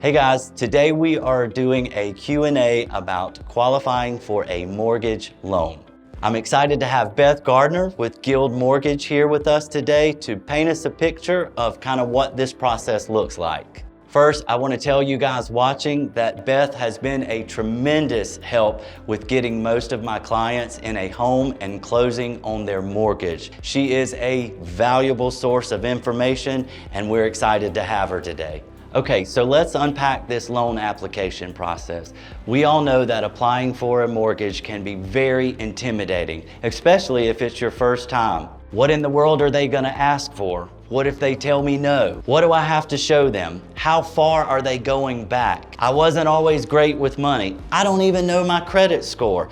Hey guys, today we are doing a Q&A about qualifying for a mortgage loan. I'm excited to have Beth Gardner with Guild Mortgage here with us today to paint us a picture of kind of what this process looks like. First, I want to tell you guys watching that Beth has been a tremendous help with getting most of my clients in a home and closing on their mortgage. She is a valuable source of information and we're excited to have her today. Okay, so let's unpack this loan application process. We all know that applying for a mortgage can be very intimidating, especially if it's your first time. What in the world are they gonna ask for? What if they tell me no? What do I have to show them? How far are they going back? I wasn't always great with money. I don't even know my credit score.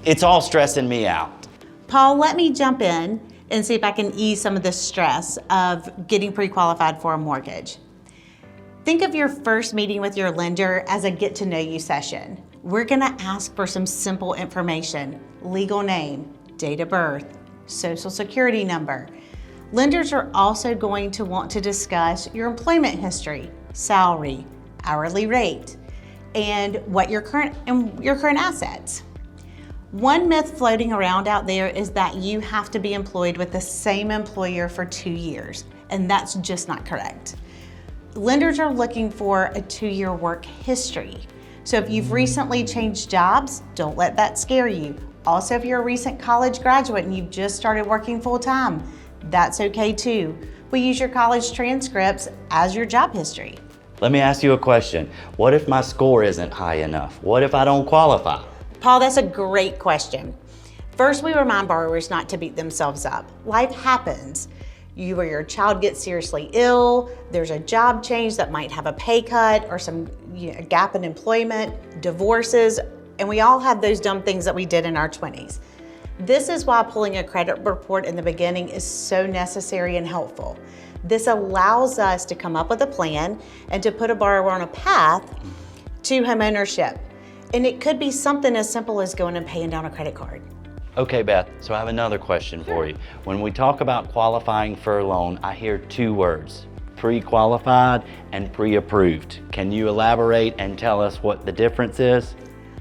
It's all stressing me out. Paul, let me jump in and see if I can ease some of the stress of getting pre-qualified for a mortgage. Think of your first meeting with your lender as a get-to-know-you session. We're gonna ask for some simple information: legal name, date of birth, social security number. Lenders are also going to want to discuss your employment history, salary, hourly rate, and what your current assets. One myth floating around out there is that you have to be employed with the same employer for 2 years, and that's just not correct. Lenders are looking for a 2-year work history. So if you've recently changed jobs, don't let that scare you. Also, if you're a recent college graduate and you've just started working full-time, that's okay too. We use your college transcripts as your job history. Let me ask you a question. What if my score isn't high enough? What if I don't qualify? Paul, that's a great question. First, we remind borrowers not to beat themselves up. Life happens. You or your child gets seriously ill, there's a job change that might have a pay cut or some gap in employment, divorces, and we all have those dumb things that we did in our 20s. This is why pulling a credit report in the beginning is so necessary and helpful. This allows us to come up with a plan and to put a borrower on a path to homeownership. And it could be something as simple as going and paying down a credit card. Okay, Beth, so I have another question for you. When we talk about qualifying for a loan, I hear 2 words: pre-qualified and pre-approved. Can you elaborate and tell us what the difference is?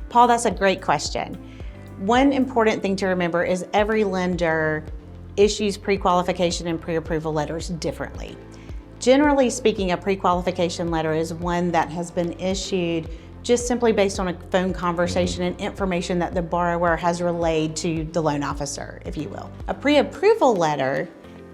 Paul, that's a great question. One important thing to remember is every lender issues pre-qualification and pre-approval letters differently. Generally speaking, a pre-qualification letter is one that has been issued just simply based on a phone conversation and information that the borrower has relayed to the loan officer, if you will. A pre-approval letter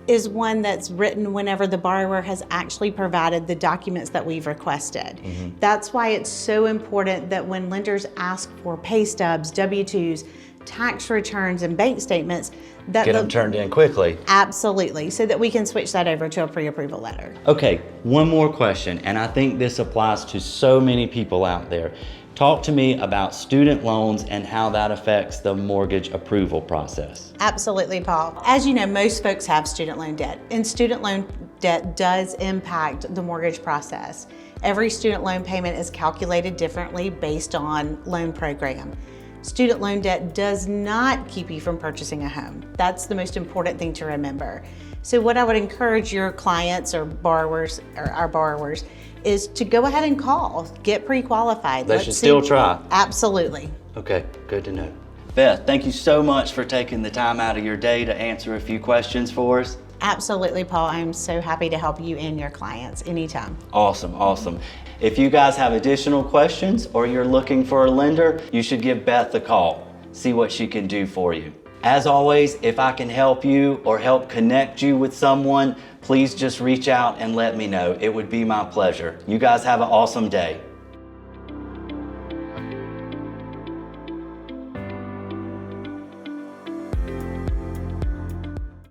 is one that's written whenever the borrower has actually provided the documents that we've requested. That's why it's so important that when lenders ask for pay stubs, W-2s, tax returns, and bank statements, that get them turned in quickly. Absolutely, so that we can switch that over to a pre-approval letter. Okay, one more question, and I think this applies to so many people out there. Talk to me about student loans and how that affects the mortgage approval process. Absolutely, Paul. As you know, most folks have student loan debt, and student loan debt does impact the mortgage process. Every student loan payment is calculated differently based on loan program. Student loan debt does not keep you from purchasing a home. That's the most important thing to remember. So what I would encourage your clients or borrowers, or our borrowers, is to go ahead and call, get pre-qualified. They should still try. Absolutely. Okay, good to know. Beth, thank you so much for taking the time out of your day to answer a few questions for us. Absolutely, Paul. I'm so happy to help you and your clients anytime. Awesome, awesome. If you guys have additional questions or you're looking for a lender, you should give Beth a call. See what she can do for you. As always, if I can help you or help connect you with someone, please just reach out and let me know. It would be my pleasure. You guys have an awesome day.